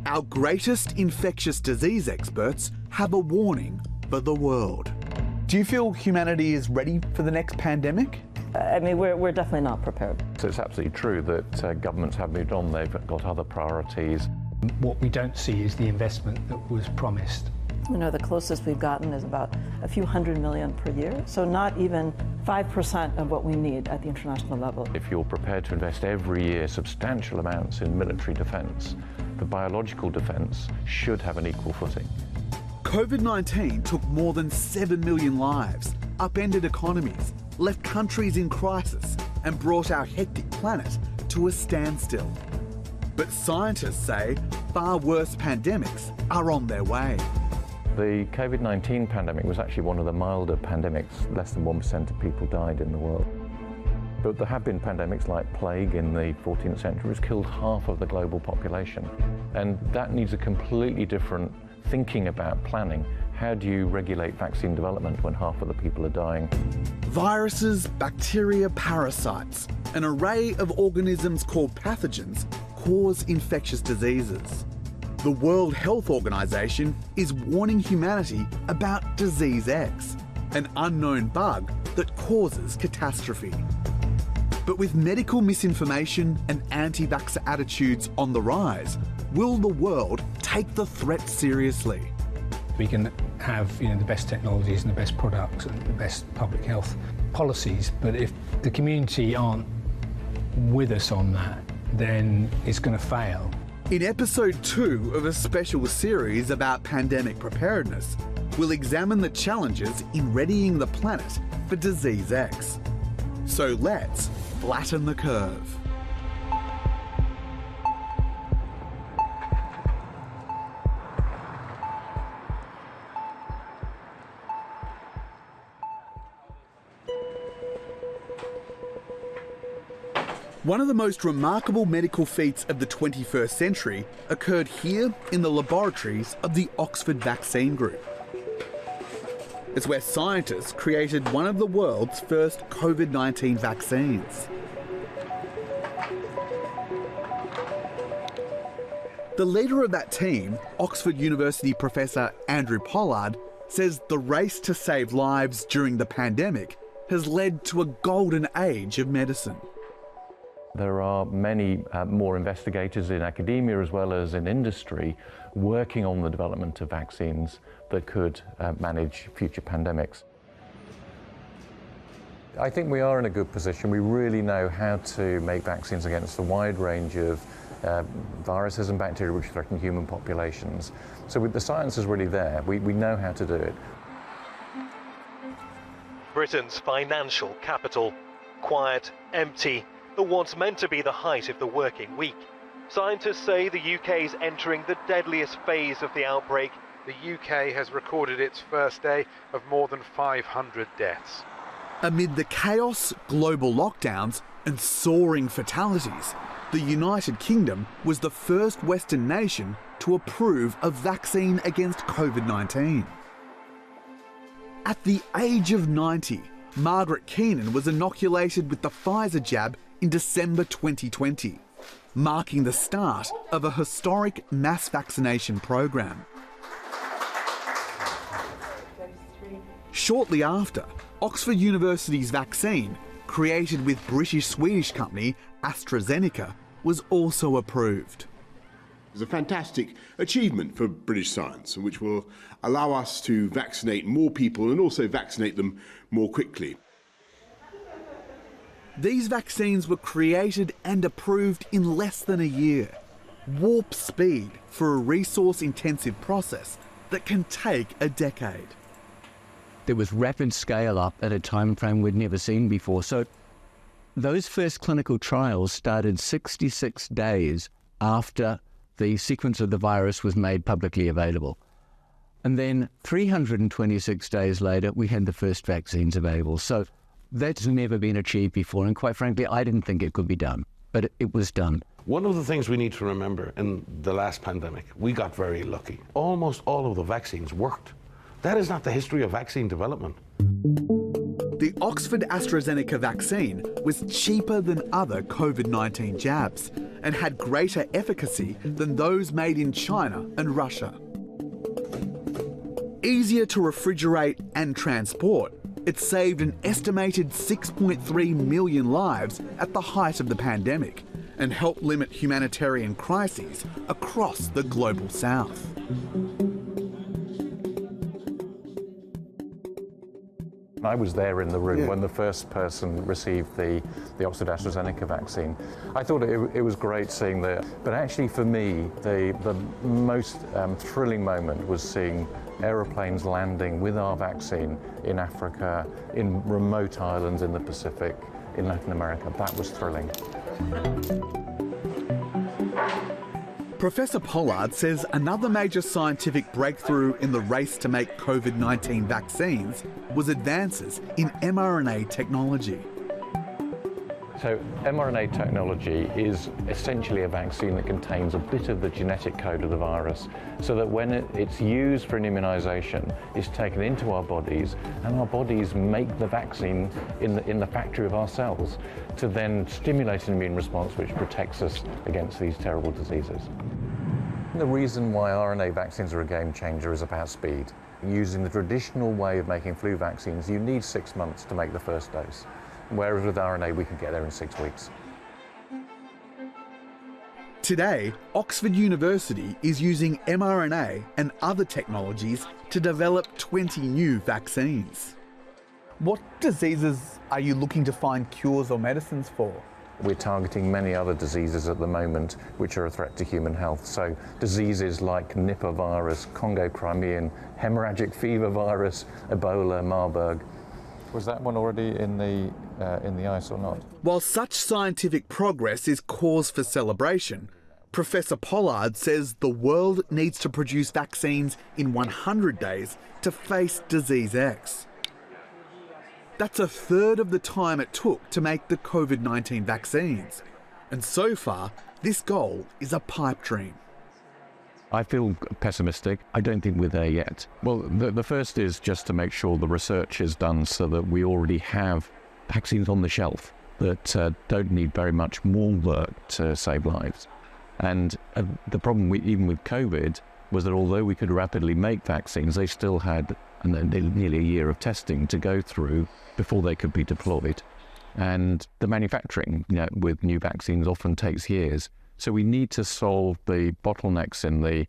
our greatest infectious disease experts have a warning for the world. Do you feel humanity is ready for the next pandemic? I mean, we're definitely not prepared. So it's absolutely true that governments have moved on, they've got other priorities. What we don't see is the investment that was promised. You know, the closest we've gotten is about a few $100 million per year, so not even 5% of what we need at the international level. If you're prepared to invest every year substantial amounts in military defence, the biological defence should have an equal footing. COVID-19 took more than 7 million lives, upended economies, left countries in crisis, and brought our hectic planet to a standstill. But scientists say far worse pandemics are on their way. The COVID-19 pandemic was actually one of the milder pandemics. Less than 1% of people died in the world. But there have been pandemics like plague in the 14th century, which killed half of the global population. And that needs a completely different thinking about planning. How do you regulate vaccine development when half of the people are dying? Viruses, bacteria, parasites, an array of organisms called pathogens cause infectious diseases. The World Health Organization is warning humanity about Disease X, an unknown bug that causes catastrophe. But with medical misinformation and anti-vaxxer attitudes on the rise, will the world take the threat seriously? We can have the best technologies and the best products and the best public health policies, but if the community aren't with us on that, then it's going to fail. In episode 2 of a special series about pandemic preparedness, we'll examine the challenges in readying the planet for Disease X. So let's flatten the curve. One of the most remarkable medical feats of the 21st century occurred here in the laboratories of the Oxford Vaccine Group. It's where scientists created one of the world's first COVID-19 vaccines. The leader of that team, Oxford University professor Andrew Pollard, says the race to save lives during the pandemic has led to a golden age of medicine. There are many more investigators in academia as well as in industry working on the development of vaccines that could manage future pandemics. I think we are in a good position. We really know how to make vaccines against a wide range of viruses and bacteria which threaten human populations. So the science is really there. We know how to do it. Britain's financial capital, quiet, empty, the what's meant to be the height of the working week. Scientists say the UK is entering the deadliest phase of the outbreak. The UK has recorded its first day of more than 500 deaths. Amid the chaos, global lockdowns and soaring fatalities, the United Kingdom was the first Western nation to approve a vaccine against COVID-19. At the age of 90, Margaret Keenan was inoculated with the Pfizer jab in December 2020, marking the start of a historic mass vaccination program. Shortly after, Oxford University's vaccine, created with British-Swedish company AstraZeneca, was also approved. It's a fantastic achievement for British science, which will allow us to vaccinate more people and also vaccinate them more quickly. These vaccines were created and approved in less than a year. Warp speed for a resource-intensive process that can take a decade. There was rapid scale-up at a time frame we'd never seen before. So those first clinical trials started 66 days after the sequence of the virus was made publicly available. And then 326 days later, we had the first vaccines available. So that's never been achieved before, and quite frankly, I didn't think it could be done, but it was done. One of the things we need to remember in the last pandemic, we got very lucky. Almost all of the vaccines worked. That is not the history of vaccine development. the Oxford AstraZeneca vaccine was cheaper than other COVID-19 jabs and had greater efficacy than those made in China and Russia. Easier to refrigerate and transport, it saved an estimated 6.3 million lives at the height of the pandemic and helped limit humanitarian crises across the global south. I was there in the room when the first person received the Oxford AstraZeneca vaccine. I thought it was great seeing that, but actually for me, the most thrilling moment was seeing aeroplanes landing with our vaccine in Africa, in remote islands in the Pacific, in Latin America. That was thrilling. Professor Pollard says another major scientific breakthrough in the race to make COVID-19 vaccines was advances in mRNA technology. So mRNA technology is essentially a vaccine that contains a bit of the genetic code of the virus, so that when it's used for an immunisation, it's taken into our bodies, and our bodies make the vaccine in the factory of our cells to then stimulate an immune response which protects us against these terrible diseases. The reason why RNA vaccines are a game changer is about speed. Using the traditional way of making flu vaccines, you need 6 months to make the first dose. Whereas with RNA, we can get there in 6 weeks. Today, Oxford University is using mRNA and other technologies to develop 20 new vaccines. What diseases are you looking to find cures or medicines for? We're targeting many other diseases at the moment which are a threat to human health. So diseases like Nipah virus, Congo-Crimean, hemorrhagic fever virus, Ebola, Marburg. Was that one already in the ice or not? While such scientific progress is cause for celebration, Professor Pollard says the world needs to produce vaccines in 100 days to face disease X. That's a third of the time it took to make the COVID-19 vaccines. And so far, this goal is a pipe dream. I feel pessimistic. I don't think we're there yet. Well, the first is just to make sure the research is done so that we already have vaccines on the shelf that don't need very much more work to save lives. And the problem even with COVID was that although we could rapidly make vaccines, they still had nearly a year of testing to go through before they could be deployed. And the manufacturing with new vaccines often takes years. So we need to solve the bottlenecks in the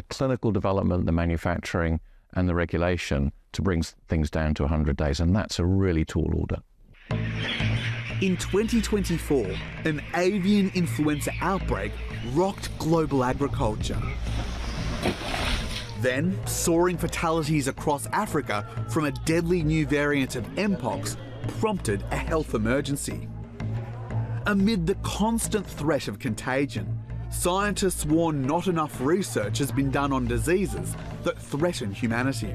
clinical development, the manufacturing, and the regulation to bring things down to 100 days. And that's a really tall order. In 2024, an avian influenza outbreak rocked global agriculture. Then, soaring fatalities across Africa from a deadly new variant of Mpox prompted a health emergency. Amid the constant threat of contagion, scientists warn not enough research has been done on diseases that threaten humanity.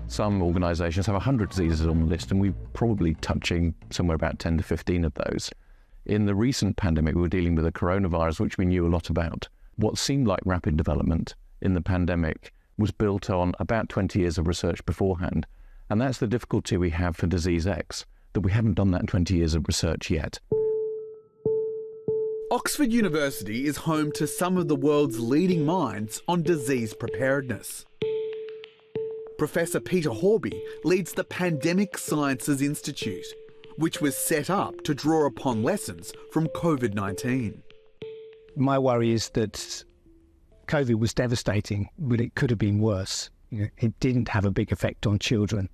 Some organisations have 100 diseases on the list, and we're probably touching somewhere about 10 to 15 of those. In the recent pandemic, we were dealing with a coronavirus, which we knew a lot about. What seemed like rapid development in the pandemic was built on about 20 years of research beforehand. And that's the difficulty we have for disease X, that we haven't done that 20 years of research yet. Oxford University is home to some of the world's leading minds on disease preparedness. Professor Peter Horby leads the Pandemic Sciences Institute, which was set up to draw upon lessons from COVID-19. My worry is that COVID was devastating, but it could have been worse. It didn't have a big effect on children.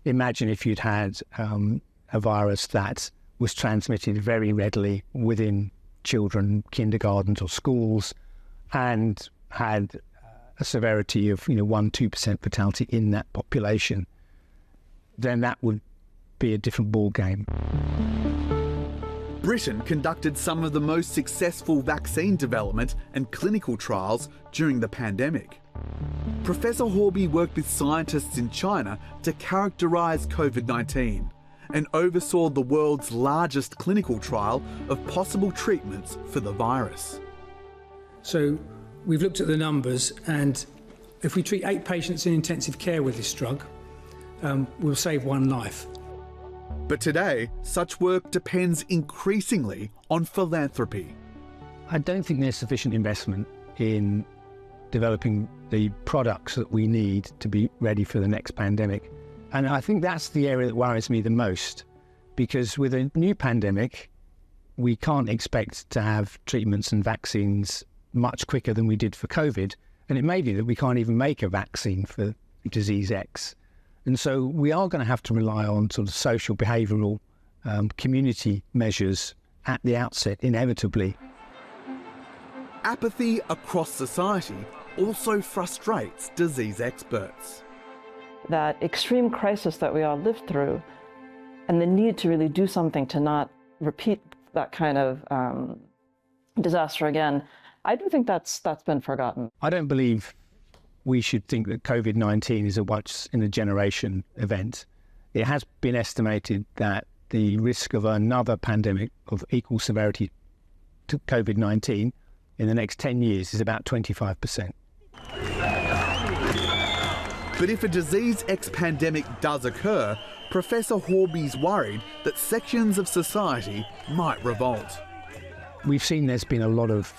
Imagine if you'd had a virus that was transmitted very readily within children, kindergartens or schools, and had a severity of 1-2% fatality in that population, then that would be a different ball game. Britain conducted some of the most successful vaccine development and clinical trials during the pandemic. Professor Horby worked with scientists in China to characterise COVID-19 and oversaw the world's largest clinical trial of possible treatments for the virus. So we've looked at the numbers, and if we treat 8 patients in intensive care with this drug, we'll save 1 life. But today, such work depends increasingly on philanthropy. I don't think there's sufficient investment in developing the products that we need to be ready for the next pandemic. And I think that's the area that worries me the most, because with a new pandemic, we can't expect to have treatments and vaccines much quicker than we did for COVID. And it may be that we can't even make a vaccine for disease X. And so we are going to have to rely on sort of social, behavioural, community measures at the outset, inevitably. Apathy across society also frustrates disease experts. That extreme crisis that we all lived through and the need to really do something to not repeat that kind of disaster again, I do think that's been forgotten. I don't believe we should think that COVID-19 is a once-in-a-generation event. It has been estimated that the risk of another pandemic of equal severity to COVID-19 in the next 10 years is about 25%. But if a disease X pandemic does occur, Professor Horby's worried that sections of society might revolt. We've seen there's been a lot of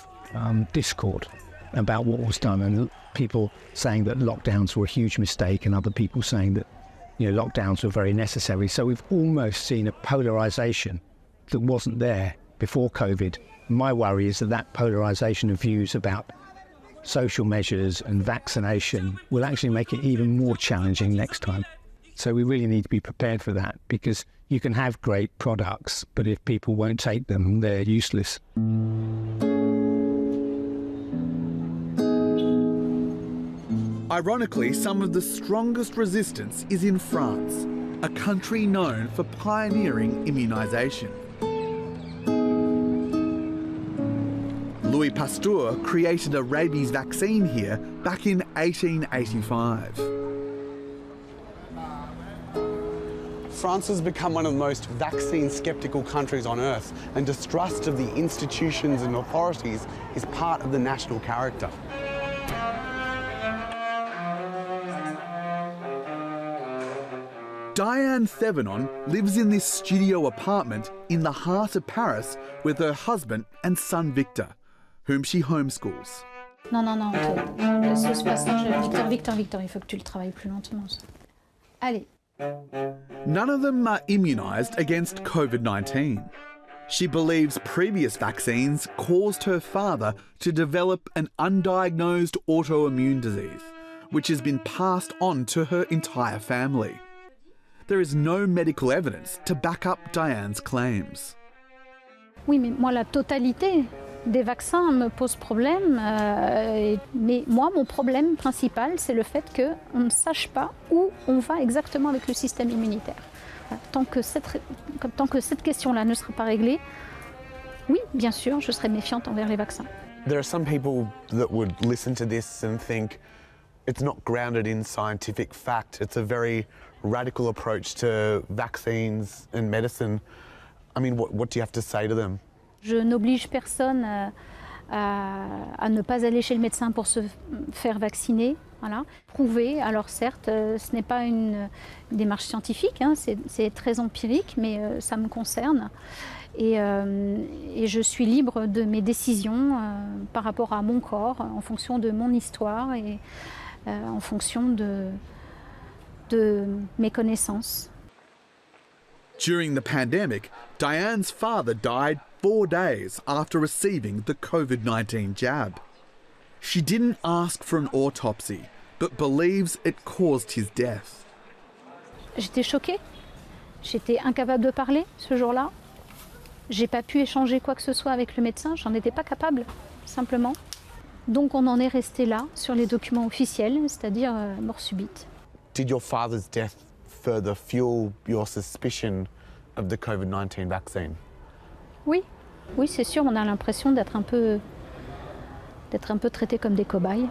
discord about what was done, and people saying that lockdowns were a huge mistake and other people saying that lockdowns were very necessary. So we've almost seen a polarisation that wasn't there before COVID. My worry is that polarisation of views about social measures and vaccination will actually make it even more challenging next time. So we really need to be prepared for that, because you can have great products, but if people won't take them, they're useless. Ironically, some of the strongest resistance is in France, a country known for pioneering immunisation. Louis Pasteur created a rabies vaccine here back in 1885. France has become one of the most vaccine-sceptical countries on earth, and distrust of the institutions and authorities is part of the national character. Diane Thevenon lives in this studio apartment in the heart of Paris with her husband and son Victor, whom she homeschools. Non, ce passage, Victor, il faut que tu le travailles plus lentement. Ça. Allez. None of them are immunised against COVID-19. She believes previous vaccines caused her father to develop an undiagnosed autoimmune disease, which has been passed on to her entire family. There is no medical evidence to back up Diane's claims. Oui, mais moi, la totalité des vaccins me pose problème. Mais moi, mon problème principal, c'est le fait qu'on ne sache pas où on va exactement avec le système immunitaire. Tant que cette question-là ne sera pas réglée, oui, bien sûr, je serai méfiante envers les vaccins. There are some people that would listen to this and think it's not grounded in scientific fact. It's a very radical approach to vaccines and medicine. I mean, what do you have to say to them? Je n'oblige personne à ne pas aller chez le médecin pour se faire vacciner. Voilà. Prouver, alors certes, ce n'est pas une démarche scientifique, hein, c'est très empirique, mais ça me concerne. Et je suis libre de mes décisions par rapport à mon corps, en fonction de mon histoire et en fonction de mes connaissances. During the pandemic, Diane's father died 4 days after receiving the COVID-19 jab. She didn't ask for an autopsy, but believes it caused his death. J'étais choquée. J'étais incapable de parler ce jour-là. J'ai pas pu échanger quoi que ce soit avec le médecin, j'en étais pas capable, simplement. Donc on en est resté là, sur les documents officiels, c'est-à-dire mort subite. Did your father's death further fuel your suspicion of the COVID-19 vaccine? Oui, c'est sûr, on a l'impression d'être un peu traités comme des cobayes.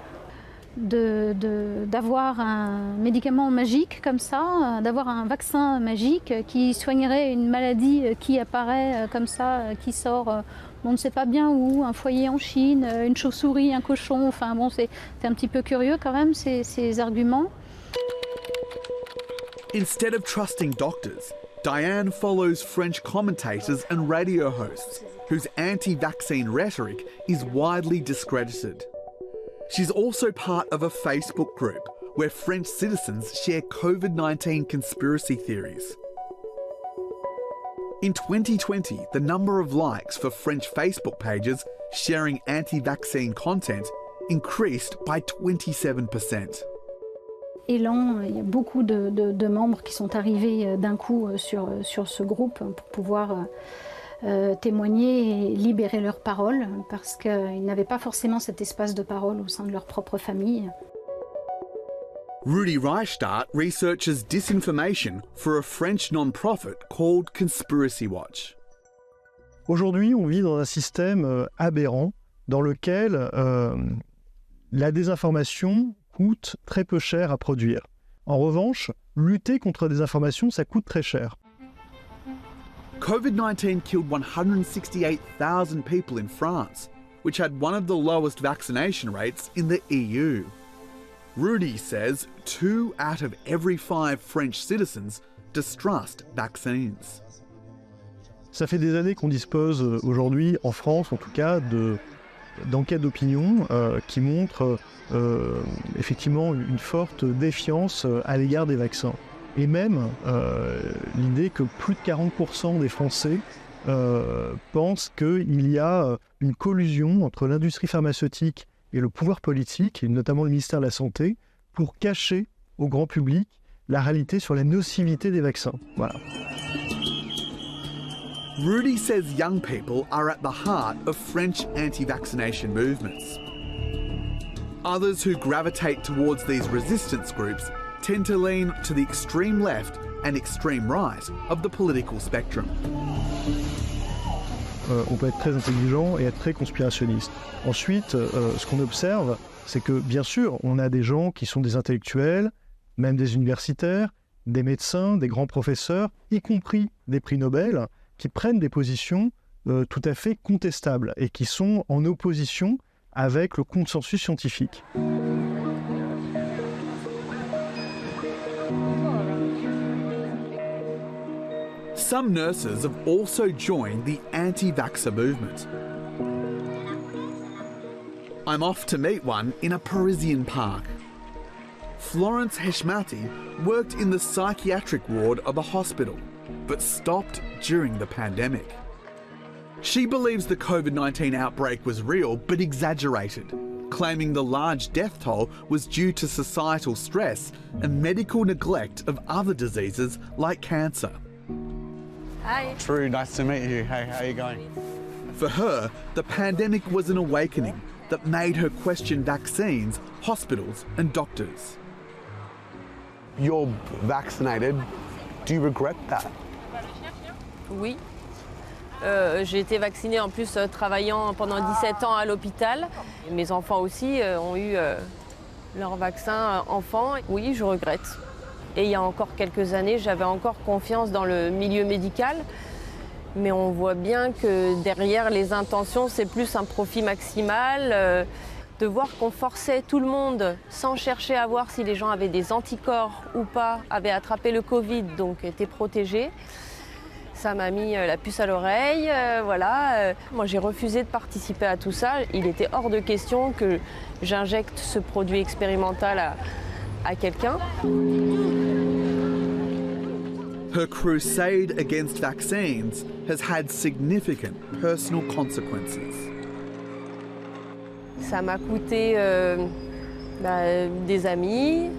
D'avoir un médicament magique comme ça, d'avoir un vaccin magique qui soignerait une maladie qui apparaît comme ça, qui sort, on ne sait pas bien où, un foyer en Chine, une chauve-souris, un cochon, enfin bon, c'est un petit peu curieux quand même ces arguments. Instead of trusting doctors, Diane follows French commentators and radio hosts whose anti-vaccine rhetoric is widely discredited. She's also part of a Facebook group where French citizens share COVID-19 conspiracy theories. In 2020, the number of likes for French Facebook pages sharing anti-vaccine content increased by 27%. Élan, il y a beaucoup de membres qui sont arrivés d'un coup sur ce groupe pour pouvoir témoigner et libérer leur parole parce qu'ils n'avaient pas forcément cet espace de parole au sein de leur propre famille. Rudi Reichstadt researches disinformation for a French non-profit called Conspiracy Watch. Aujourd'hui, on vit dans un système aberrant dans lequel la désinformation coûte très peu cher à produire. En revanche, lutter contre la désinformation, ça coûte très cher. COVID-19 killed 168,000 people in France, which had one of the lowest vaccination rates in the EU. Rudi says 2 out of every 5 French citizens distrust vaccines. Ça fait des années qu'on dispose aujourd'hui, en France en tout cas, d'enquêtes d'opinion qui montrent effectivement une forte défiance à l'égard des vaccins. Et même l'idée que plus de 40% des Français pensent qu'il y a une collusion entre l'industrie pharmaceutique et le pouvoir politique, et notamment le ministère de la Santé, pour cacher au grand public la réalité sur la nocivité des vaccins. Voilà. Rudi says young people are at the heart of French anti-vaccination movements. Others who gravitate towards these resistance groups tend to lean to the extreme left and extreme right of the political spectrum. On peut être très intelligent et être très conspirationniste. Ensuite, ce qu'on observe, c'est que bien sûr, on a des gens qui sont des intellectuels, même des universitaires, des médecins, des grands professeurs, y compris des prix Nobel, qui prennent des positions tout à fait contestables et qui sont en opposition avec le consensus scientifique. Some nurses have also joined the anti-vaxxer movement. I'm off to meet one in a Parisian park. Florence Heshmati worked in the psychiatric ward of a hospital, but stopped during the pandemic. She believes the COVID-19 outbreak was real but exaggerated, claiming the large death toll was due to societal stress and medical neglect of other diseases like cancer. Hi. True, nice to meet you. Hey, how are you going? For her, the pandemic was an awakening that made her question vaccines, hospitals and doctors. You're vaccinated. Do you regret that? Oui. J'ai été vaccinée en plus travaillant pendant 17 ans à l'hôpital. Mes enfants aussi ont eu leur vaccin enfant. Oui, je regrette. Et il y a encore quelques années, j'avais encore confiance dans le milieu médical. Mais on voit bien que derrière les intentions, c'est plus un profit maximal. De voir qu'on forçait tout le monde, sans chercher à voir si les gens avaient des anticorps ou pas, avaient attrapé le Covid, donc étaient protégés. Ça m'a mis la puce à l'oreille, voilà. Moi, j'ai refusé de participer à tout ça. Il était hors de question que j'injecte ce produit expérimental à quelqu'un. Her crusade against vaccines has had significant personal consequences. Ça m'a coûté des amis,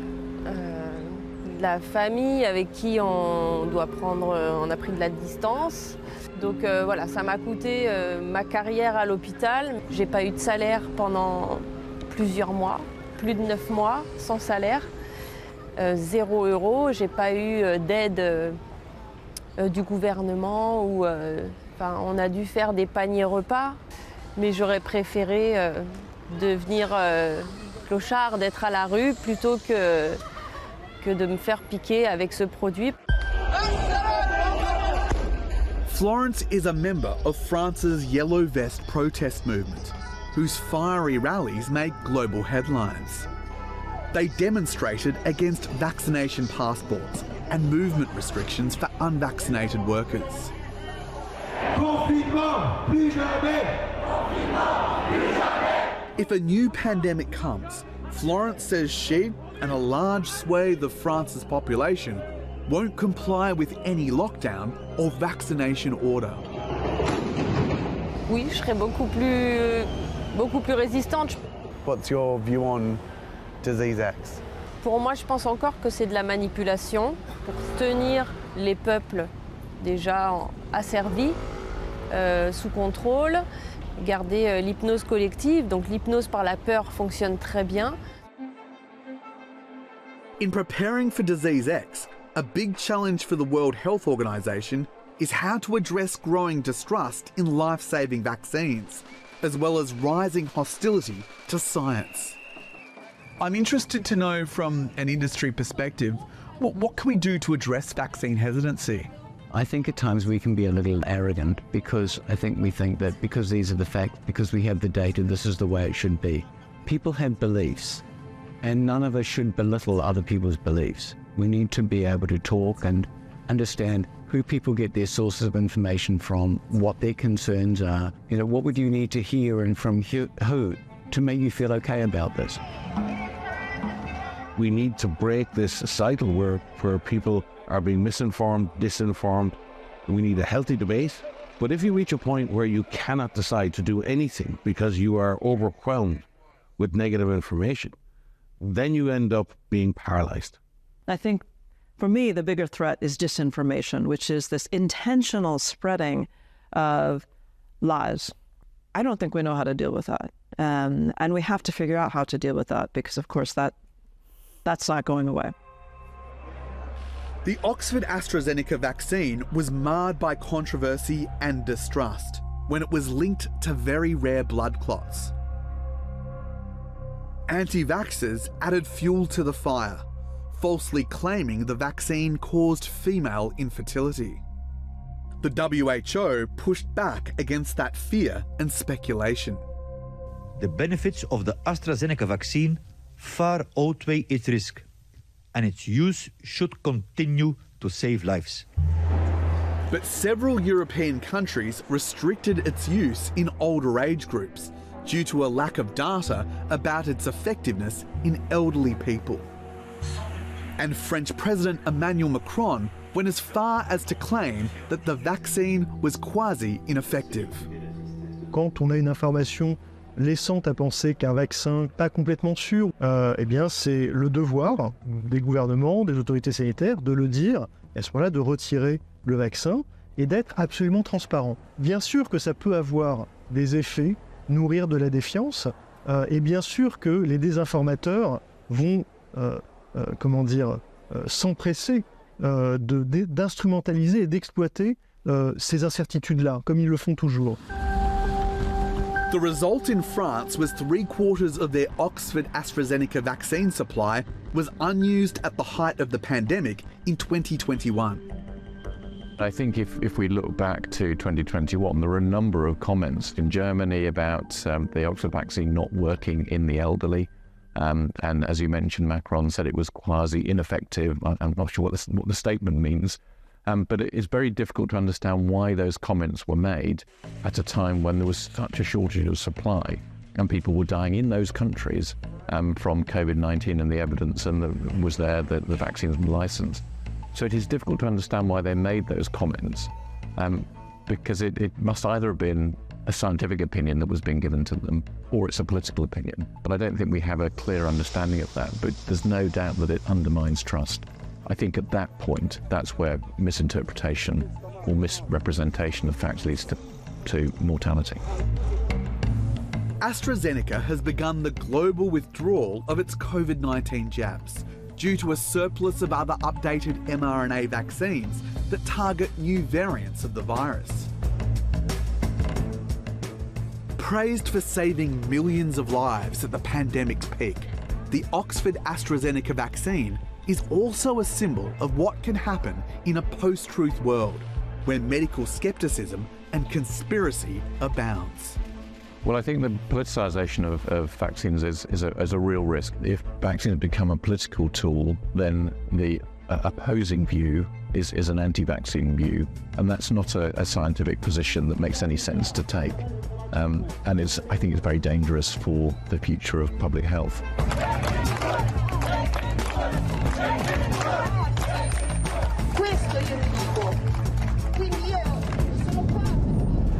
de la famille avec qui on a pris de la distance. Donc voilà, ça m'a coûté ma carrière à l'hôpital. J'ai pas eu de salaire pendant plusieurs mois, plus de 9 mois sans salaire, 0 €. J'ai pas eu d'aide du gouvernement ou on a dû faire des paniers repas, mais j'aurais préféré devenir clochard, d'être à la rue plutôt que de me faire piquer avec ce produit. Florence is a member of France's Yellow Vest protest movement, whose fiery rallies make global headlines. They demonstrated against vaccination passports and movement restrictions for unvaccinated workers. If a new pandemic comes, Florence says she and a large swathe of France's population won't comply with any lockdown or vaccination order. Oui, je serais beaucoup plus résistante. What's your view on Disease X? Pour moi, je pense encore que c'est de la manipulation pour tenir les peuples déjà asservis, sous contrôle, garder l'hypnose collective. Donc l'hypnose par la peur fonctionne très bien. In preparing for Disease X, a big challenge for the World Health Organization is how to address growing distrust in life-saving vaccines, as well as rising hostility to science. I'm interested to know from an industry perspective, what can we do to address vaccine hesitancy? I think at times we can be a little arrogant because I think we think that because these are the facts, because we have the data, this is the way it should be. People have beliefs, and none of us should belittle other people's beliefs. We need to be able to talk and understand who people get their sources of information from, what their concerns are. You know, what would you need to hear and from who to make you feel okay about this? We need to break this cycle where people are being misinformed, disinformed. We need a healthy debate. But if you reach a point where you cannot decide to do anything because you are overwhelmed with negative information, then you end up being paralyzed. I think for me, the bigger threat is disinformation, which is this intentional spreading of lies. I don't think we know how to deal with that. And we have to figure out how to deal with that because, of course, that's not going away. The Oxford AstraZeneca vaccine was marred by controversy and distrust when it was linked to very rare blood clots. Anti-vaxxers added fuel to the fire, falsely claiming the vaccine caused female infertility. The WHO pushed back against that fear and speculation. The benefits of the AstraZeneca vaccine far outweigh its risk, and its use should continue to save lives. But several European countries restricted its use in older age groups due to a lack of data about its effectiveness in elderly people. And French President Emmanuel Macron went as far as to claim that the vaccine was quasi-ineffective. Quand on a une information laissant à penser qu'un vaccin pas complètement sûr, eh bien c'est le devoir des gouvernements, des autorités sanitaires de le dire, et à ce moment-là de retirer le vaccin et d'être absolument transparent. Bien sûr que ça peut avoir des effets, nourrir de la défiance, et bien sûr que les désinformateurs vont s'empresser d'instrumentaliser et d'exploiter ces incertitudes-là, comme ils le font toujours. The result in France was 3/4 of their Oxford AstraZeneca vaccine supply was unused at the height of the pandemic in 2021. I think if we look back to 2021, there were a number of comments in Germany about the Oxford vaccine not working in the elderly. And as you mentioned, Macron said it was quasi-ineffective. I'm not sure what the statement means. But it is very difficult to understand why those comments were made at a time when there was such a shortage of supply and people were dying in those countries from COVID-19 and the evidence was there that the vaccines were licensed. So it is difficult to understand why they made those comments because it must either have been a scientific opinion that was being given to them or it's a political opinion. But I don't think we have a clear understanding of that, but there's no doubt that it undermines trust. I think at that point, that's where misinterpretation or misrepresentation of facts leads to mortality. AstraZeneca has begun the global withdrawal of its COVID-19 jabs due to a surplus of other updated mRNA vaccines that target new variants of the virus. Praised for saving millions of lives at the pandemic's peak, the Oxford AstraZeneca vaccine is also a symbol of what can happen in a post-truth world where medical skepticism and conspiracy abounds. Well, I think the politicisation of vaccines is a real risk. If vaccines become a political tool, then the opposing view is an anti-vaccine view, and that's not a scientific position that makes any sense to take. And I think it's very dangerous for the future of public health.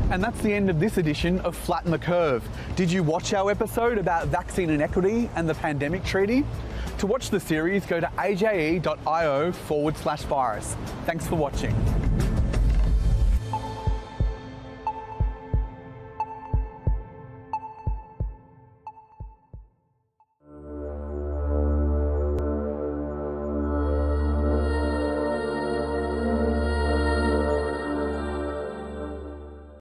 And that's the end of this edition of Flatten the Curve. Did you watch our episode about vaccine inequity and the pandemic treaty? To watch the series, go to aje.io/virus. Thanks for watching.